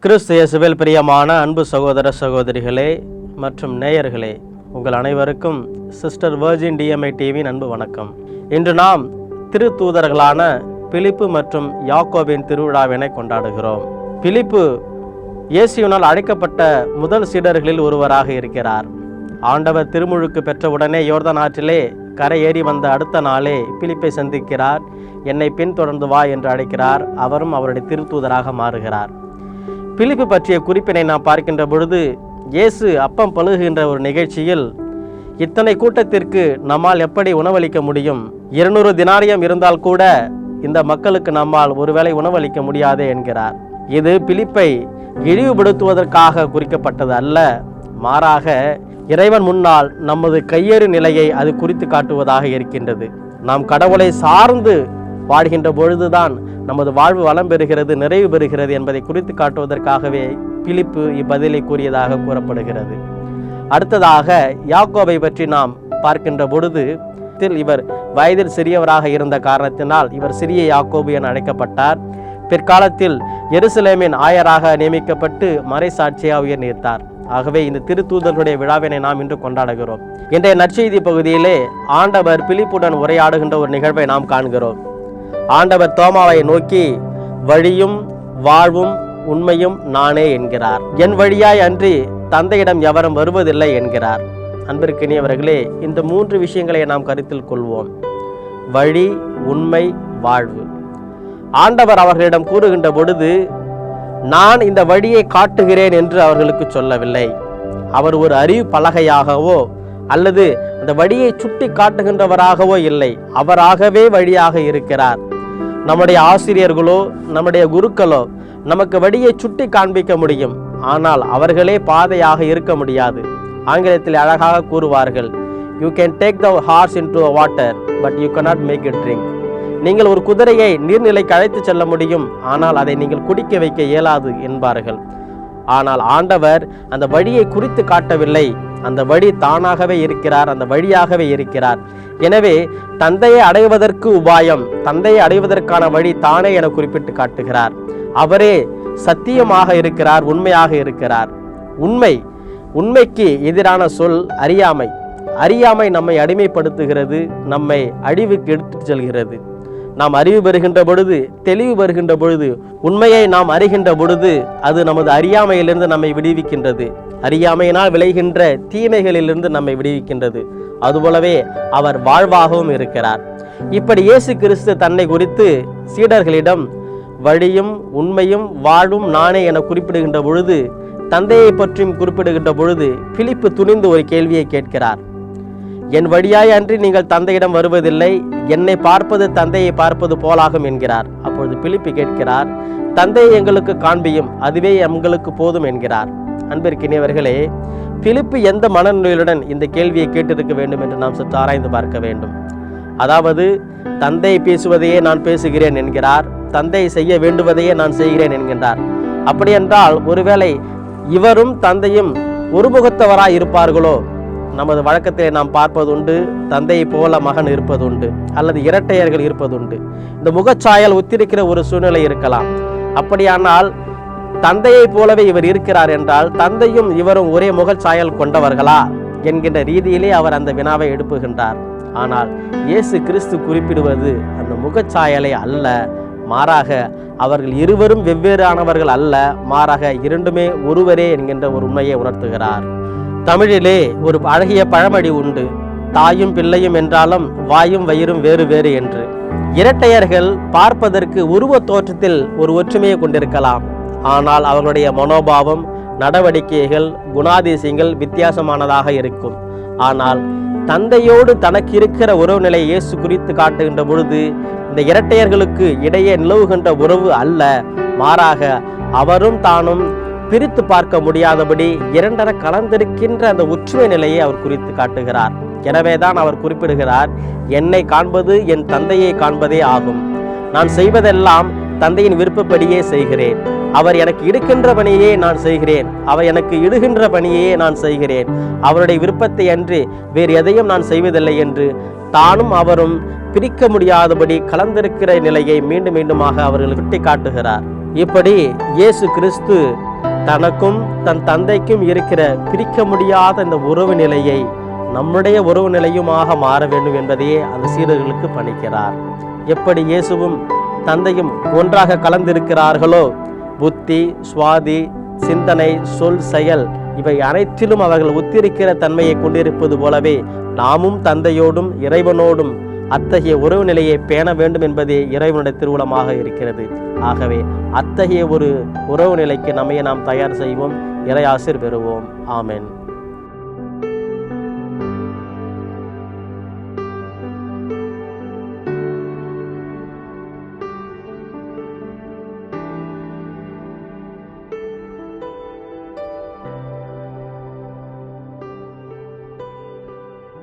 கிறிஸ்து இயேசுவில் பிரியமான அன்பு சகோதர சகோதரிகளே மற்றும் நேயர்களே, உங்கள் அனைவருக்கும் சிஸ்டர் வர்ஜின் டிஎம்ஐ டிவியின் அன்பு வணக்கம். இன்று நாம் திருத்தூதர்களான பிலிப்பு மற்றும் யாக்கோபின் திருவிழாவினை கொண்டாடுகிறோம். பிலிப்பு இயேசுவினால் அழைக்கப்பட்ட முதல் சீடர்களில் ஒருவராக இருக்கிறார். ஆண்டவர் திருமுழுக்கு பெற்றவுடனே யோர்தான் ஆற்றிலே கரை ஏறி வந்த அடுத்த நாளே பிலிப்பை சந்திக்கிறார். என்னை பின்தொடர்ந்து வா என்று அழைக்கிறார். அவரும் அவருடைய திருத்தூதராக மாறுகிறார். பிலிப்பு பற்றிய குறிப்பினை நாம் பார்க்கின்ற பொழுது, இயேசு அப்பம் பழுகுகின்ற ஒரு நிகழ்ச்சியில் இத்தனை கூட்டத்திற்கு நம்மால் எப்படி உணவளிக்க முடியும்? 200 தினாரியம் இருந்தால் கூட இந்த மக்களுக்கு நம்மால் ஒருவேளை உணவளிக்க முடியாதே என்கிறார். இது பிலிப்பை இழிவுபடுத்துவதற்காக குறிக்கப்பட்டது அல்ல, மாறாக இறைவன் முன்னால் நமது கையேறு நிலையை அது குறித்து காட்டுவதாக இருக்கின்றது. நாம் கடவுளை சார்ந்து வாழ்கின்ற பொழுதுதான் நமது வாழ்வு வளம் பெறுகிறது, நிறைவு பெறுகிறது என்பதை குறித்து காட்டுவதற்காகவே பிலிப்பு இப்பதிலை கூறியதாக கூறப்படுகிறது. அடுத்ததாக யாக்கோபை பற்றி நாம் பார்க்கின்ற பொழுது, இவர் வயதில் சிறியவராக இருந்த காரணத்தினால் இவர் சிறிய யாக்கோபு என அழைக்கப்பட்டார். பிற்காலத்தில் எருசலேமின் ஆயராக நியமிக்கப்பட்டு மறைசாட்சியாக உயர் நீர்த்தார். ஆகவே இந்த திருத்தூதர்களுடைய விழாவினை நாம் இன்று கொண்டாடுகிறோம். இன்றைய நற்செய்தி பகுதியிலே ஆண்டவர் பிலிப்புடன் உரையாடுகின்ற ஒரு நிகழ்வை நாம் காண்கிறோம். ஆண்டவர் தோமாவை நோக்கி, வழியும் வாழ்வும் உண்மையும் நானே என்கிறார். என் வழியாய் அன்றி தந்தையிடம் எவரும் வருவதில்லை என்கிறார். அன்பிற்கினியவர்களே, இந்த 3 விஷயங்களை நாம் கருத்தில் கொள்வோம். வழி, உண்மை, வாழ்வு. ஆண்டவர் அவர்களிடம் கூறுகின்ற பொழுது, நான் இந்த வழியை காட்டுகிறேன் என்று அவர்களுக்கு சொல்லவில்லை. அவர் ஒரு அறிவு பலகையாகவோ அல்லது அந்த வழியை சுட்டி காட்டுகின்றவராகவோ இல்லை. அவராகவே வழியாக இருக்கிறார். நம்முடைய ஆசிரியர்களோ நம்முடைய குருக்களோ நமக்கு வழியை சுட்டி காண்பிக்க முடியும், ஆனால் அவர்களே பாதையாக இருக்க முடியாது. ஆங்கிலத்தில் அழகாக கூறுவார்கள், you can take the hours into a water but you cannot make it drink. நீங்கள் ஒரு குதிரையை நீர்நிலைக்கு அழைத்து செல்ல முடியும், ஆனால் அதை நீங்கள் குடிக்க வைக்க இயலாது என்பார்கள். ஆனால் ஆண்டவர் அந்த வழியை குறித்து காட்டவில்லை. அந்த வழி தானாகவே இருக்கிறார், அந்த வழியாகவே இருக்கிறார். எனவே தந்தையை அடைவதற்கு உபாயம், தந்தையை அடைவதற்கான வழி தானே என குறிப்பிட்டு காட்டுகிறார். அவரே சத்தியமாக இருக்கிறார், உண்மையாக இருக்கிறார். உண்மைக்கு எதிரான சொல் அறியாமை. அறியாமை நம்மை அடிமைப்படுத்துகிறது, நம்மை அழிவுக்கு எடுத்துச் செல்கிறது. நாம் அறிவு பெறுகின்ற பொழுது, தெளிவு பெறுகின்ற பொழுது, உண்மையை நாம் அறிகின்ற பொழுது அது நமது அறியாமையிலிருந்து நம்மை விடுவிக்கின்றது. அறியாமையினால் விளைகின்ற தீமைகளிலிருந்து நம்மை விடுவிக்கின்றது. அதுபோலவே அவர் வாழ்வாகவும் இருக்கிறார். இப்படி இயேசு கிறிஸ்து தன்னை குறித்து சீடர்களிடம் வழியும் உண்மையும் வாழும் நானே என குறிப்பிடுகின்ற பொழுது, தந்தையை பற்றியும் குறிப்பிடுகின்ற பொழுது பிலிப்பு துணிந்து ஒரு கேள்வியை கேட்கிறார். என் வழியாய் அன்றி நீங்கள் தந்தையிடம் வருவதில்லை, என்னை பார்ப்பது தந்தையை பார்ப்பது போலாகும் என்கிறார். அப்பொழுது பிலிப்பு கேட்கிறார், தந்தையை எங்களுக்கு காண்பியும், அதுவே எங்களுக்கு போதும் என்கிறார். அன்பிற்கினியவர்களே, பிலிப்பு எந்த மனநிலையுடன் இந்த கேள்வியை கேட்டிருக்க வேண்டும் என்று நாம் சற்று ஆராய்ந்து பார்க்க வேண்டும். அதாவது, தந்தை பேசுவதையே நான் பேசுகிறேன் என்கிறார், தந்தை செய்ய வேண்டுவதையே நான் செய்கிறேன் என்கின்றார். அப்படி என்றால் ஒருவேளை இவரும் தந்தையும் ஒருமுகத்தவராய் இருப்பார்களோ? நமது வழக்கத்திலே நாம் பார்ப்பதுண்டு, தந்தையை போல மகன் இருப்பதுண்டு, அல்லது இரட்டையர்கள் இருப்பதுண்டு. இந்த முகச்சாயல் ஒத்திருக்கிற ஒரு சூழ்நிலை இருக்கலாம். அப்படியானால் தந்தையை போலவே இவர் இருக்கிறார் என்றால் தந்தையும் இவரும் ஒரே முகச்சாயல் கொண்டவர்களா என்கின்ற ரீதியிலே அவர் அந்த வினாவை எழுப்புகின்றார். ஆனால் இயேசு கிறிஸ்து குறிப்பிடுவது அந்த முகச்சாயலை அல்ல, மாறாக அவர்கள் இருவரும் வெவ்வேறானவர்கள் அல்ல, மாறாக இரண்டுமே ஒருவரே என்கின்ற ஒரு உண்மையை உணர்த்துகிறார். தமிழிலே ஒரு அழகிய பழமொழி உண்டு, தாயும் பிள்ளையும் என்றாலும் வாயும் வயிறும் வேறு வேறு என்று. இரட்டையர்கள் பார்ப்பதற்கு உருவ தோற்றத்தில் ஒரு ஒற்றுமையை கொண்டிருக்கலாம், ஆனால் அவர்களுடைய மனோபாவம், நடவடிக்கைகள், குணாதிசயங்கள் வித்தியாசமானதாக இருக்கும். ஆனால் தந்தையோடு தனக்கு இருக்கிற உறவு நிலையை இயேசு குறித்து காட்டுகின்ற பொழுது இந்த இரட்டையர்களுக்கு இடையே நிலவுகின்ற உறவு அல்ல, மாறாக அவரும் தானும் பிரித்து பார்க்க முடியாதபடி இரண்டர கலந்திருக்கின்ற அந்த ஒற்றுமை நிலையை அவர் குறித்து காட்டுகிறார். எனவேதான் அவர் குறிப்பிடுகிறார், என்னை காண்பது என் தந்தையை காண்பதே ஆகும். நான் செய்வதெல்லாம் தந்தையின் விருப்பப்படியே செய்கிறேன். அவர் எனக்கு இடுகின்ற பணியே நான் செய்கிறேன், அவர் எனக்கு இடுகின்ற பணியே நான் செய்கிறேன். அவருடைய விருப்பத்தை அன்றி வேறு எதையும் நான் செய்வதில்லை என்று தானும் அவரும் பிரிக்க முடியாதபடி கலந்திருக்கிற நிலையை மீண்டும் மீண்டுமாக அவர்கள் சுட்டி காட்டுகிறார். இப்படி இயேசு கிறிஸ்து தனக்கும் தன் தந்தைக்கும் இருக்கிற பிரிக்க முடியாத இந்த உறவு நிலையை நம்முடைய உறவு நிலையுமாக மாற வேண்டும் என்பதையே அந்த சீடர்களுக்கு பணிக்கிறார். எப்படி இயேசுவும் தந்தையும் ஒன்றாக கலந்திருக்கிறார்களோ, புத்தி, சுவாதி, சிந்தனை, சொல், செயல் இவை அனைத்திலும் அவர்கள் ஒத்திருக்கிற தன்மையை கொண்டிருப்பது போலவே நாமும் தந்தையோடும் இறைவனோடும் அத்தகைய உறவு நிலையை பேண வேண்டும் என்பதே இறைவனுடைய திருவுளமாக இருக்கிறது. ஆகவே அத்தகைய ஒரு உறவு நிலைக்கு நம்மை நாம் தயார் செய்வோம். இறை ஆசீர் பெறுவோம். ஆமென்.